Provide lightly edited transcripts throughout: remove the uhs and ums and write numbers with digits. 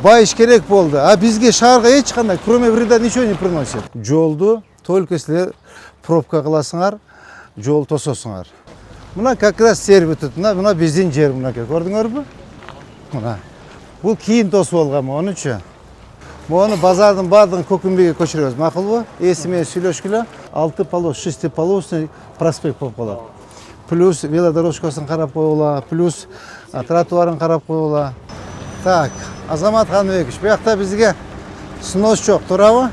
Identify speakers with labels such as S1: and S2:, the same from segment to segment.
S1: Байыш керек болды. А бизге шаарга эч кандай, кроме вреда, ничего не приносит. Жолду только силер пробка кыласыңар, жол тососуңар. Мына как раз сервитут, мына биздин жер мынакей, көрдүңөрбү? Мына. Бул кийин тосуп алган монучу. Мону базардын бардыгын Көкүмбекке көчүрөбүз, макулбу? Эси менен сүйлөшкүлө, 6 полос, 6 полосный проспект болуп калат. Плюс велодорожкасын карап коюла, плюс тротуарын карап коюла. Так, Азамат Ханбекович, буякта бизге снос жок, туурабы?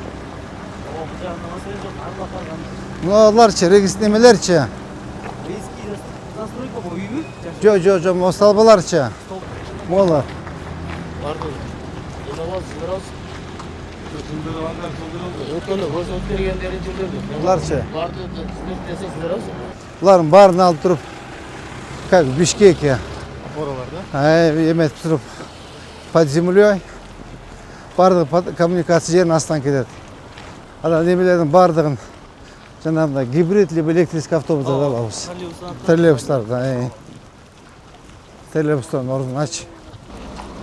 S1: Мыналарчы, немелерчи? Жо, мосталбаларчы? Молар. Буларчы? Булардын баарын алып туруп, как в Бишкеке. Эметип туруп, под землей. Бардык коммуникация жерин астынан кетет. Анан немелердин бардыгын жанагындай гибрид либо электрический автобустарды алабыз. Троллейбустарды. Троллейбустардын ордун ач.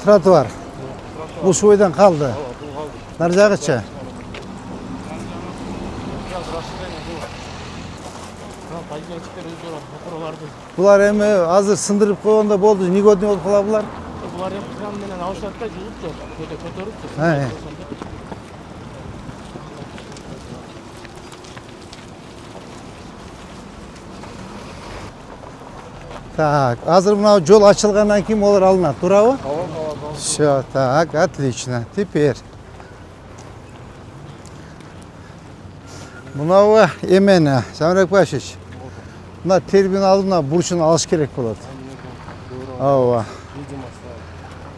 S1: Тротуар. Бул шойдан калды. Нар жагычы? Булар эми азыр сындырып койгондо болду, негодный болуп кала булар.
S2: Булар эми кран менен алышат да жууп көтөрүп.
S1: Так, азыр мына жол ачылгандан кийин олар алынат, туурабы? Всё, так, отлично. Теперь мынабы эмени, Самирбек Башевич. Мына терминалдын мына бурчун алыш керек болот. Ооба.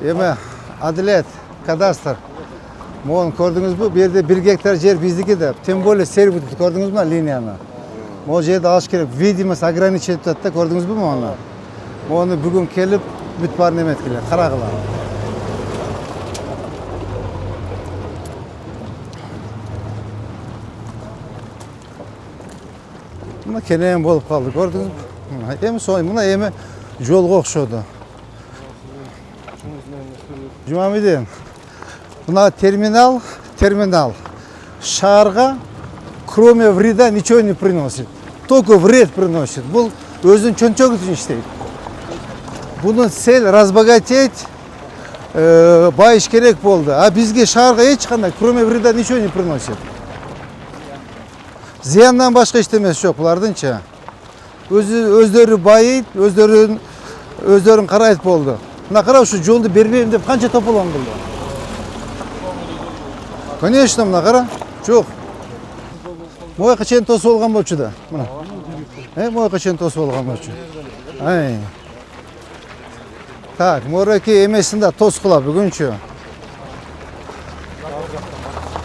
S1: Эми Адилет, кадастр. Могун көрдүңүзбү? Бу жерде 1 гектар жер биздики деп. Тем более сервитут көрдүңүзбү мына линияны? Могу жерде алыш керек. Видимость ограничить этет да, көрдүңүзбү мону? Мону бүгүн келип бүт баарын эметкиле, карагыла. Мына кенен болуп калды, көрдүңүзбү? Эми соң мына эми жолго окшоду. Жумамидин, мына терминал шаарга кроме вреда ничего не приносит. Только вред приносит. Бул өзүнүн чөнчөгү үчүн иштейт. Bunun цель разбогатеть, байыш керек болду. А бизге шаарга эч кандай, кроме вреда, ничего не приносит. Зыяндан башка иштемеси жок булардынчы. Өздөрү байыйт, өздөрүн карайт болду. Мына кара, ушу жолду бербейм деп канча тополгон болду. Конечно, мына кара. Жок. Мояка чейин тосуп алган болчу да. Мына. Мояка чейин тосуп алган болчу. Так, мореки эмесин да тоскула бүгүнчү.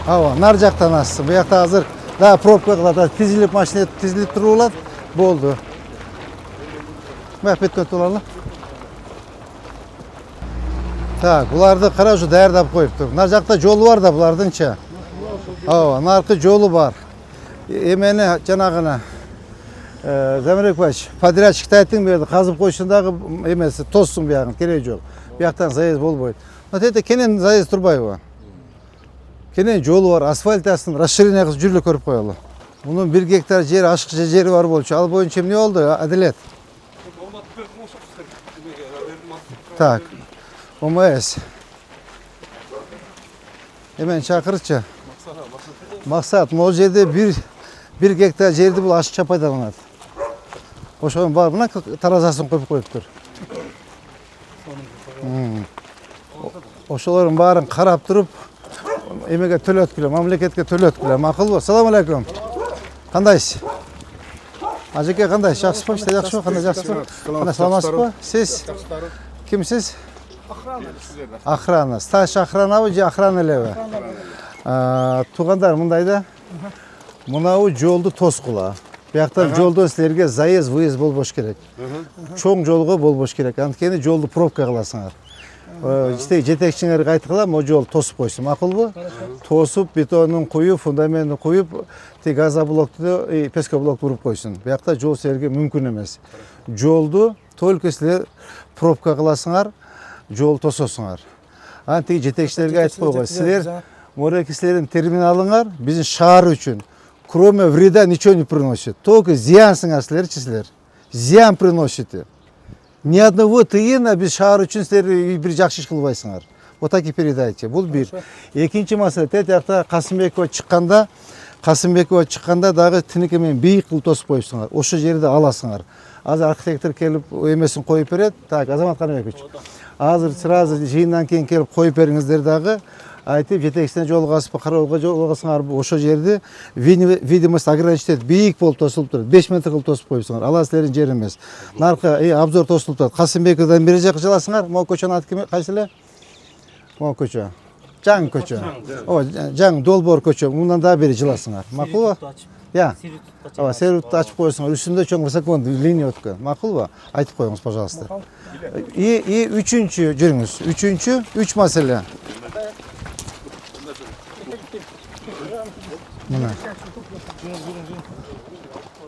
S1: Ава, нар жактан асты. Буякта азыр да пробка кылат, тизилип машина тизилип туруп алат, болду. Буяк беттен туралы. Так, буларды кара ушу даярдап коюптур. Нар жакта жолу бар да булардынчы. Ава, наркы жолу бар. Эмени жанагына Замирбек Баш, подрядчикти айттым берди, казып койсун дагы эмеси тоссун буягын, кереги жок. Буяктан заезд болбойт. Но тете кенен заезд турбайбы? Кенен жолу бар, асфальт астын расширение кылып жүрүп көрүп коелу. Мунун 1 гектар жери, ашыкча жери бар болчу. Ал боюнча эмне болду, Адилет? Так, ОМС. Эмен чакырчы. Максат, могу жерде 1 гектар жерди бул ашыкча пайдаланат. Ошонун бар, мына таразасын коюп коюптур. Ошолордун баарын карап туруп, эмеге төлөткүлө, мамлекетке төлөткүлө. Макулбу? Ассаламу алейкум. Кандайсыз? Ажеке кандай? Жакшысызбы? Иште жакшыбы? Кандай жакшысызбы? Кандай саламатсызбы? Сиз кимсиз? Охрана. Стаж охранабы же охрана элеби? Туугандар мындайда. Мынабу жолду тоскула. Буяктан жолдон силерге заезд, выезд болбош керек. Чоң жолго болбош керек. Анткени жолду пробка кыласыңар. Жетекчиңерге айткыла, могу жол тосуп койсун, макулбу? Тосуп, бетонун куюп, фундаментин куюп, газоблокту, пескоблокту уруп койсун. Буякта жол силерге мүмкүн эмес. Жолду только силер пробка кыласыңар, жол тососуңар. Антиги жетекчилерге айтып койгой. Силер моряки силердин терминалыңар биздин шаар үчүн кроме вреда ничего не приносит. Только зыянсыңар силерчи силер. Зыян приносите. Ни одного тыйына биз шаар үчүн силер бир жакшы иш кылбайсыңар. Вот так и передайте. Бул бир. Экинчи маселе тетиякта Касымбекова чыкканда дагы тинеке менен бийик кылып тосуп коюпсуңар. Ошо жерде аласыңар. Азыр архитектор келип эмесин коюп берет. Так, Азамат Каныбекович. Азыр сразу жыйындан кийин келип коюп бериңиздер дагы. Айтып жетекчисине жолугасып, кароолго жолугасыңар. Ошо жерде видимость ограничитель бийик болуп тосулуп турат. 5 метр кылып тосуп коюпсуңар. Ала силердин жер эмес. Наркы обзор тосулуп турат. Касымбековдон бери жака жыласыңар. Могу көчөнүн аты кайсы эле? Могу көчө. Жаңы көчө. Жаңы долбоор көчө. Мындан дагы бери жыласыңар. Макулбу? Я. Сервитуту ачып коесуңар. Үстүндө чоң высоконный линия өткөн. Макулбу? Айтып коюңуз, пожалуйста. И үчүнчү жүрүңүз. Үч маселе.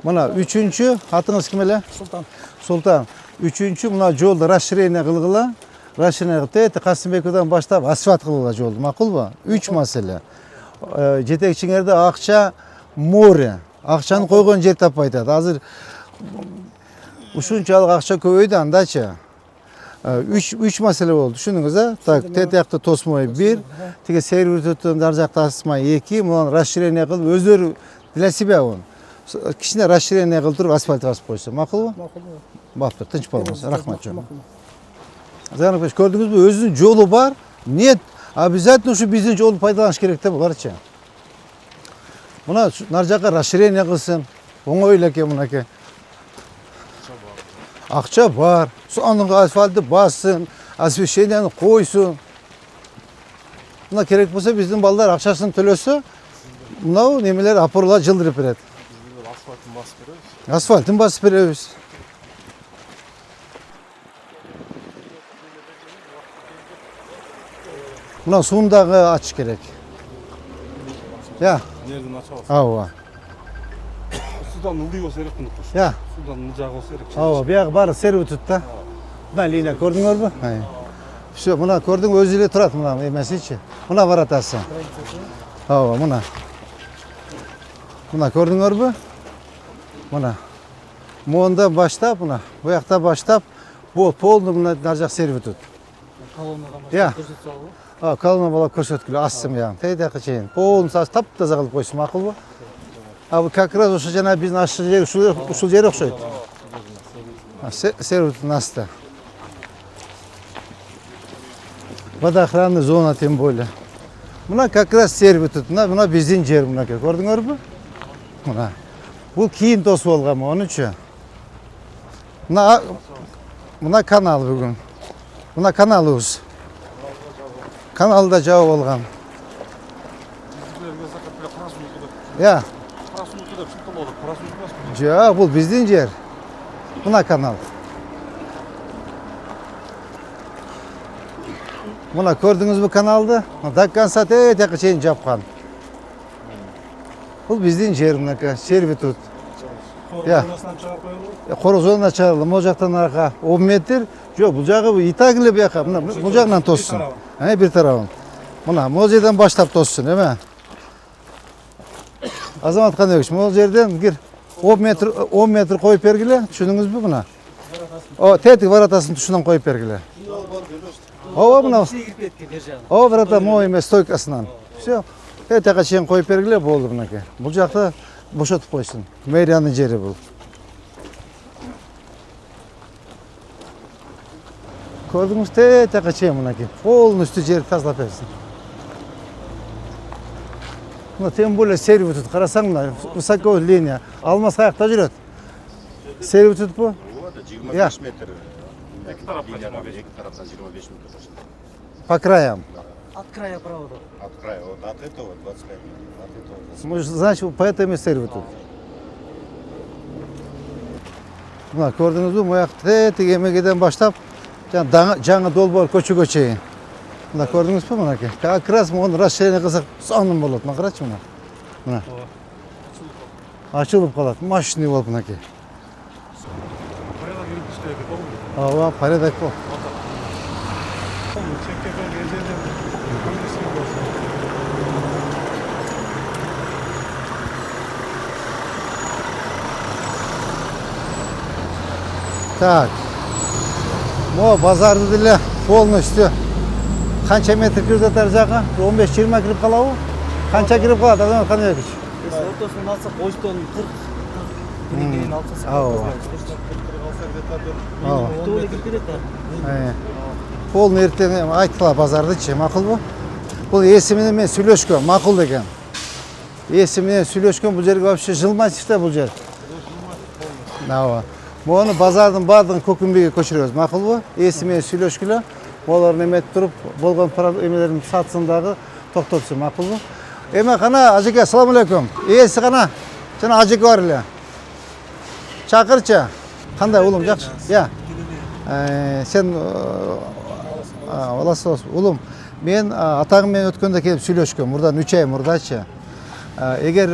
S1: Мына үчүнчү, атыңыз ким эле? Султан. Султан. Үчүнчү мына жолду расширение кылгыла. Расширение кылып, Касымбековдон баштап асфальт кылгыла жолду. Макулбу? 3 маселе. Жетекчиңерде акча море. Акчаны койгон жер таппай атат. Азыр ушунчалык акча көбөйдү андачы. 3 маселе болду. Түшүндүңүз, а? Так, тетиякта тосмой 1, тиги сервитуттун жар жакта асмай 2, мунун расширение кылып өздөрү для себя он. Кичине расширение кылып туруп асфальт басып койсо, макулбу? Макулбу. Баптыр, тынч болуңуз. Рахмат жөн. Заныкбек, көрдүңүзбү? Өзүнүн жолу бар. Нет, обязательно ушу биздин жолду пайдаланыш керек да буларчы. Мына нар жака расширение кылсын. Оңой эле экен мынакей. Акча бар. Анын асфальты бассын, освещениени койсун. Мына керек болсо биздин балдар акчасын төлөсө, мынау немелер опорлар жылдырып берет.
S2: Асфальтын басып беребиз.
S1: Асфальтын басып беребиз. Мына суун дагы ачыш керек. Я.
S2: Жерден ачып алсак.
S1: Ооба.
S2: Судан ылдый болсо керек мыныкы.
S1: Я.
S2: Судан ылжак болсо керек.
S1: Ооба, биягы баары сервитут да. Мына линия көрдүңөрбү? Все, мына көрдүң өзү эле турат мына эмесичи. Мына баратасы. Ооба, мына. Мына көрдүңөрбү? Мына. Мондан баштап, мына, буякта баштап, полный мына нар жак сервитут. Я. Колонна бала көрсөткүлө астым яң. Тейдакы чейин. Полный таптаза кылып койсун, макулбу? А как раз ошо жана биздин ашчы жер ушул жер окшойт. Сервитуттун асты. Водоохранный зона тем более. Мына как раз сервитут, мына биздин жер мынакей. Көрдүңөрбү? Мына. Бул кийин тосуп алган, онучу. Мына канал бүгүн. Мына каналыбыз. Каналда жабып алган. Я. Жок, бул биздин жер. Мына канал. Мына көрдүңүзбү каналды? До конца тетиякка чейин жапкан. Бул биздин жер мынакей, сервитут. Я. Корозонуна чыгарылды. Могу жактан арка 10 метр. Жок, бул жагы и так эле бияка. Бул жагынан тоссун. Бир тарабын. Мына могу жерден баштап тоссун, эме. Азамат Каныбекович, могу жерден бир 10 метр коюп бергиле. Түшүндүңүзбү мына? Тетик воротасын тушунан коюп бергиле. Ооба мына. Ооба ворота могу эмес стойкасынан. Все. Тетикка чейин коюп бергиле, болду мынакей. Бул жакта бошотуп койсун. Мэриянын жери бул. Көрдүңүз, тетикка чейин мынакей. Полностью жерди тазалап берсин. Мына тем более сервитут карасаң мына высокая линия. Алмаз каякта жүрөт? Сервитут бу? 25 метр. Эки тараптан 25 метр. По краям.
S3: От края провода.
S4: От края, вот от этого 25 метров, от этого 25.
S1: Значит, по этому сервитут. Мына көрдүңүзбү, мояк тетик эмегеден баштап жаңы долбоор көчөгө чейин. Мына көрдүңүзбү мынакей? Как раз муну расширение кылсак сонун болот. Мына карачы мына. Мына. Ачылып калат. Мощный болуп мынакей.
S2: Порядок юридический болду.
S1: Ооба, порядок бол.
S2: Чекке берген жерден
S1: Так. Mo bazarda dile полностью. Qancha metr kirib o'tar jaqa? 15-20 kirib qoladi. Qancha kirib qoladi? Adam qanday kish?
S2: Biz o'rtasidan alsak, o'shdan 40 keyin alsak. To'g'ri kirib ketadi.
S1: Полный ертең айтқыла базардычы, мақұл бұл? Бұл есімінен мен сөйлешкен, мақұл деген. Есімінен сөйлешкен бұл жерге вообще жылмайсызда бұл жер. Оны базардың бардығын көкінбеге көшіреміз, мақұл бұл? Есімінен сөйлешкілі, оларын емет тұрып, болған емелерін сатысындағы тоқтатсы, мақұл бұл? Еме қана, ажеке, ассаламу алейкум. Есі қана, жаңа ажеке барілі. Шақырча. Қандай ұлым, жақшы? Я. Сен оласы ұлым, мен атағыммен өткенде келіп сөйлешкен, мұрдан 3 ай мұрдачы. Егер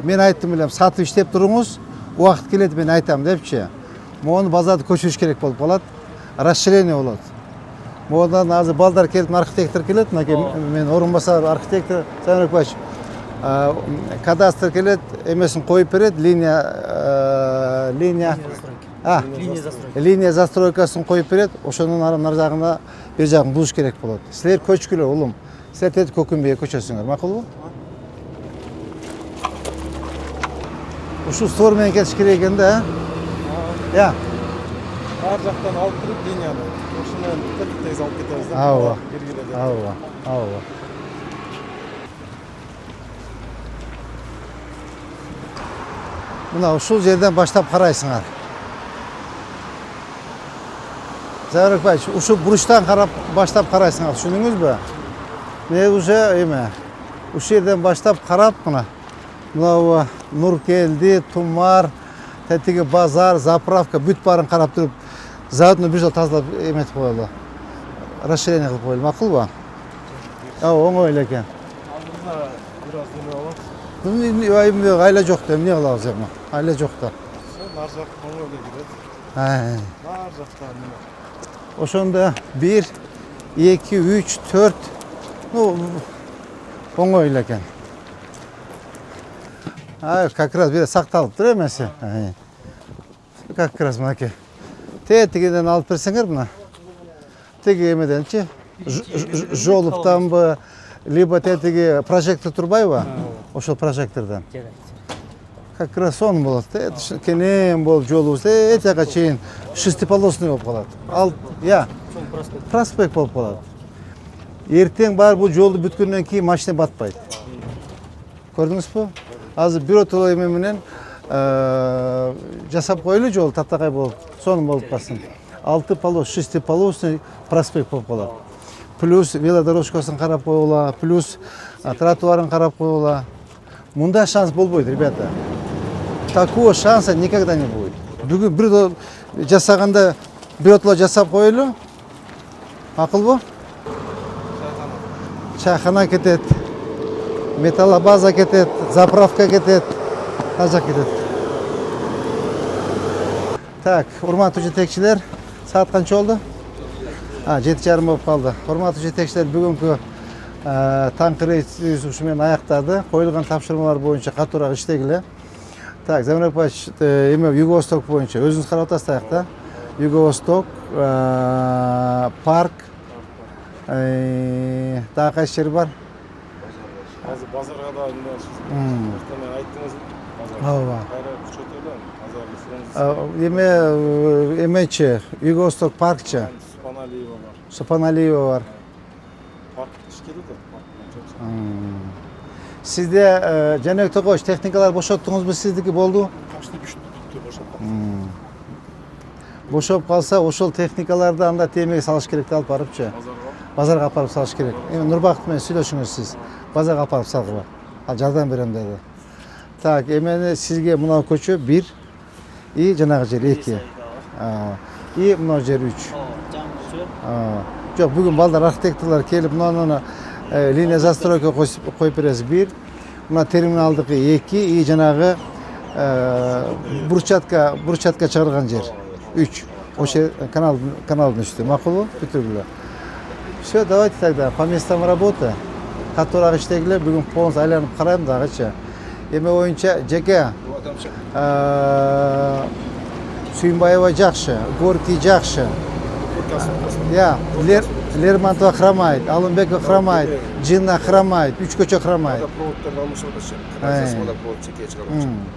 S1: мен айттым білем, сатып іштеп тұрыңыз, уақыт келеді мен айтам депші. Оны базарды көшіріш керек болып болады, расширение болады. Одан азы балдар келіп, архитектор келеді, мен орынбасар архитектор Сәмірек Баш. Кадастр келеді, емесін қойып береді, линия застройкасын қойып береді, ошоның нар жағына бер жағын бұлыш керек болады. Сілер көшкілі, ұлым. Сілер теді көкінбеге көшесіңер, мақұл бұл? Ұшу стормен кетіш керек екенді, ә?
S3: Ар жақтан алып тұрып линияны. Ошыны тез алып кетеміз да.
S1: Ауа. Мына ушул жерден баштап қарайсыңар. Сәмірек бай, ушу бұрыштан баштап қарайсыңар, түсіндіңіз бе? Мен уже еме, ушу жерден баштап қарап, мына нұр келді, тұмар, тәтігі базар, заправка, бүт барын қарап тұрып, заодно бір жыл тазалап еметіп қойылы. Расширение қылып қойылы, мақұл ба? Оңайлы екен.
S3: Алдымызда біраз неме болады.
S1: Айла жоқ та, не қылауыз ең? Айла жоқ та.
S3: Нар жақ оңайлы келеді. Нар жақтан неме.
S1: Ошонда 1, 2, 3, 4, оңайлы екен. Как раз бір сақталып тұр емесі. Как раз мұнаке. Тегеден алып берсеңер бұна. Теге емеден че? Жолыптан ба, либо теге прожектор тұрбай ба? Ошол прожектордан. Как раз он болады. Кенен болып жолуыз. Этеға чейін шестиполосный болып қалады. Проспект болып қалады. Ертең бар бұл жолды бүткеннен кейін машина батпайды. Көрдіңіз бе? Азы бюро толай менен жасап қойлы жол таптақай болып, соның болып қалсын. 6 полос, 6 полосный проспект болып қалады. Плюс велодорожкасын қарап қойыла, плюс тротуарын қарап қойыла. Мұнда шанс болбойды, ребята. Такого шанса никогда не будет. Бүгін бір жасағанда бюро толай жасап қойлы. Ақыл бұл? Чайхана кетеді. Металлобаза кетеді, заправка кетеді, тазақ кетеді. Так, урматтуу жетекчилер, саат қанша болды? 7:30 болып қалды. Урматтуу жетекчилер, бүгінгі таңғы рейс ушумен аяқтады. Қойылған тапшырмалар бойынша қатурақ іштегілі. Так, Сәмірек Баш, Юго-Восток бойынша өзіңіз қарап отырсыз та? Юго-Восток, парк, тағы қайсы жер бар?
S3: Азы базарға да айттыңыз. Қайра күшөтелі,
S1: Емече, Юго-Восток паркча. Супаналиева бар.
S3: Парк ішкеді де.
S1: Сізде жәнек тоқош техникалар бошоттыңыз бі сіздікі болды?
S3: Қашты күшті бошап қалды.
S1: Бошоп қалса, ошол техникаларды анда темеге салыш керек алып барыпчы. Базарға апарып салыш керек. Нұрбақытмен сөйлешіңіз сіз. Базарға апарып салғы бар. Жардам берем деді. Так, емені сізге мынау көчө 1 и жанағы жер 2. И мынау жер 3. Жоқ, бүгін балдар архитекторлар келіп, мынау линия застройка қойып бересіз 1. Мына терминалдықы 2 и жанағы брусчатка шығарған жер 3. Оше каналдың үсті. Мақұлы? Бүтіргілі. Все, давайте тогда по местам работы. Қатурақ іштегілі, бүгін полностью айланып қарайым дағыча. Еме ойынша жеке Сүйінбаева жақшы, Горький жақшы. Я, Лермонтов хромает, Алымбеков хромает, Джинна хромает, үч көчө хромает.
S3: Проводтарды алмашып атат. Канализацияда провод чекке чыгарып.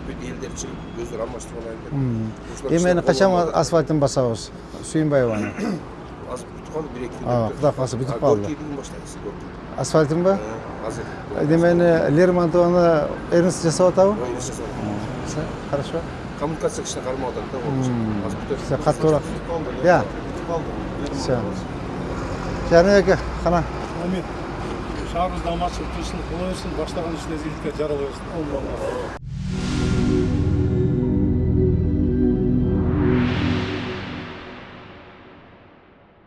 S3: Бүт элдер чыгып өздөрү алмаштырып
S1: Емені қашан асфальтын басабыз? Сүйінбаеваны.
S3: Азыр бүтүп калды, 1-2 күн.
S1: Құда қаласа бүтіп қалды.
S3: Горькийдин баштайсыз, Горький.
S1: Асфальтын ба?
S3: Азыр.
S1: Демені Лермонтованы Эрнст жасап атабы? Хорошо.
S3: Коммуникация кишине кармап атат да, ол. Азыр бүтөт.
S1: Все, каттуураак. Я. Все. Жаныбек қана.
S5: Шаарыбызды аманчылык тынччылык боло берсин, баштаган ишине ийгиликке жарала берсин.